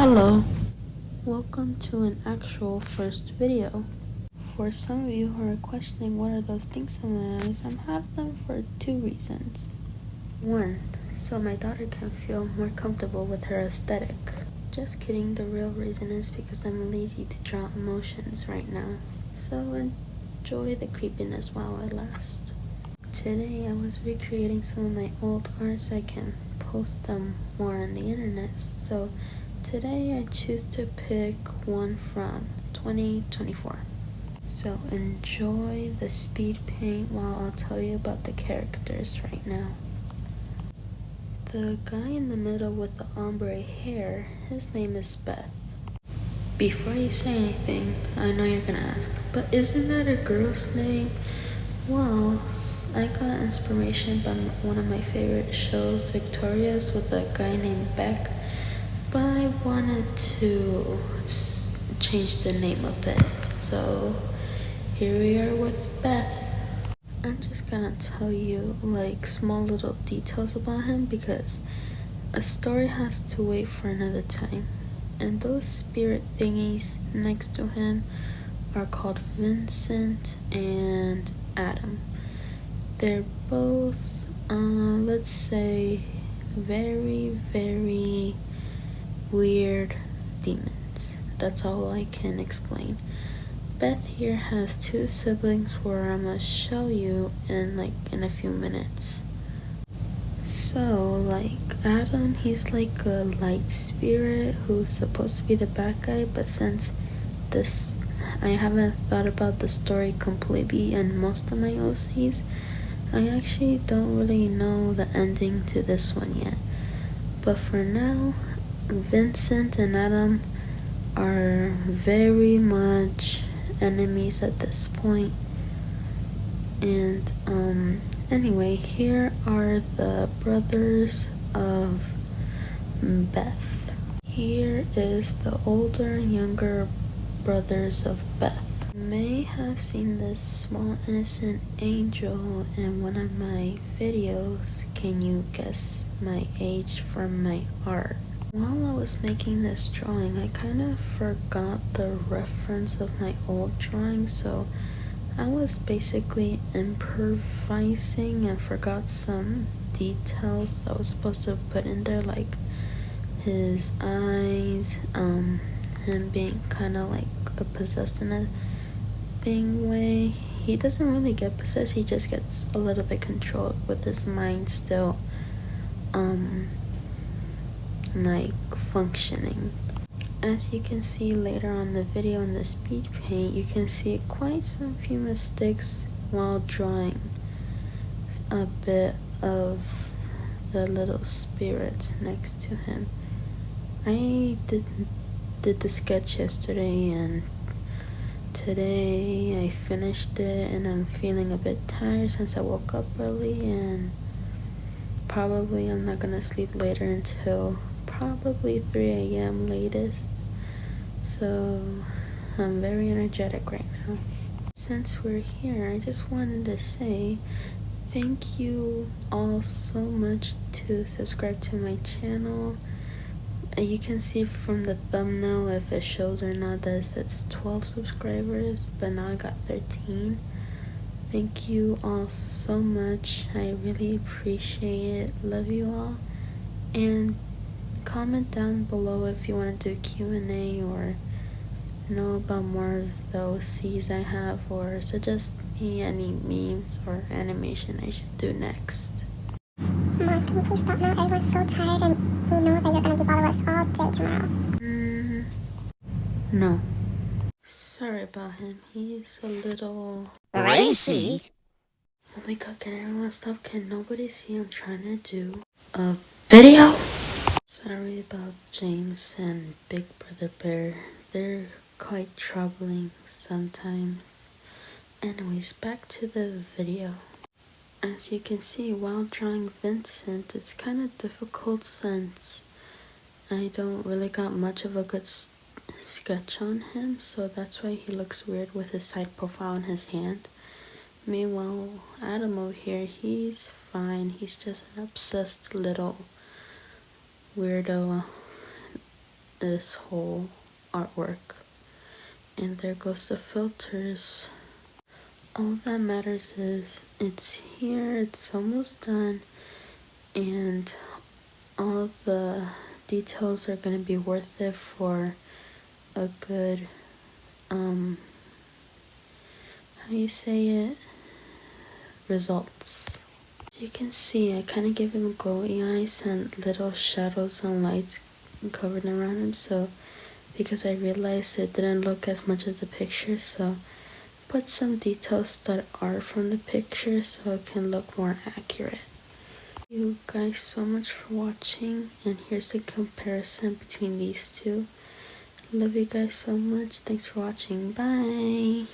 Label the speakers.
Speaker 1: Hello, welcome to an actual first video. For some of you who are questioning what are those things in my eyes, I'm having them for two reasons. One, so my daughter can feel more comfortable with her aesthetic. Just kidding, the real reason is because I'm lazy to draw emotions right now. So enjoy the creepiness while it lasts. Today I was recreating some of my old art so I can post them more on the internet. So today I choose to pick one from 2024. So enjoy the speed paint while I'll tell you about the characters right now. The guy in the middle with the ombre hair, his name is Beth. Before you say anything, I know you're gonna ask, but isn't that a girl's name? Well, I got inspiration by one of my favorite shows, Victoria's, with a guy named Beck, but I wanted to change the name a bit, so here we are with Beth. I'm just gonna tell you like small little details about him because a story has to wait for another time. And those spirit thingies next to him are called Vincent and Adam. They're both, let's say, very, very weird demons. That's all I can explain. Beth here has two siblings where I'm gonna show you in a few minutes. So Adam, he's like a light spirit who's supposed to be the bad guy, but since I haven't thought about the story completely in most of my OCs, I actually don't really know the ending to this one yet. But for now, Vincent and Adam are very much enemies at this point. And anyway, here are the brothers of Beth. Here is the older and younger brothers of Beth. You may have seen this small innocent angel in one of my videos. Can you guess my age from my art? While I was making this drawing, I kind of forgot the reference of my old drawing, so I was basically improvising and forgot some details I was supposed to put in there, like his eyes, him being kind of like a possessed in a thing way. He doesn't really get possessed, he just gets a little bit controlled with his mind still functioning. As you can see later on the video in the speed paint, you can see quite some few mistakes while drawing a bit of the little spirit next to him. I did the sketch yesterday and today I finished it, and I'm feeling a bit tired since I woke up early, and probably I'm not gonna sleep later until probably 3 a.m. latest. So I'm very energetic right now. Since we're here, I just wanted to say thank you all so much to subscribe to my channel. You can see from the thumbnail if it shows or not that it says 12 subscribers, but now I got 13. Thank you all so much. I really appreciate it. Love you all. And comment down below if you want to do Q&A or know about more of the OCs I have, or suggest me any memes or animation I should do next.
Speaker 2: Mom, can you please stop now? Everyone's so tired and we know that you're gonna be bothering us all day tomorrow.
Speaker 1: No. Sorry about him. He's a little
Speaker 3: racy.
Speaker 1: Oh my god, can everyone stop? Can nobody see I'm trying to do a video? Sorry about James and Big Brother Bear. They're quite troubling sometimes. Anyways, back to the video. As you can see, while drawing Vincent, it's kind of difficult since I don't really got much of a good sketch on him, so that's why he looks weird with his side profile in his hand. Meanwhile, Adam over here, he's fine. He's just an obsessed little weirdo this whole artwork. And there goes the filters. All that matters is it's here, it's almost done, and all the details are going to be worth it for a good, how you say it, results. As you can see, I kind of gave him glowy eyes and little shadows and lights covered around him, so because I realized it didn't look as much as the picture, so put some details that are from the picture so it can look more accurate. Thank you guys so much for watching, and here's the comparison between these two. Love you guys so much. Thanks for watching. Bye.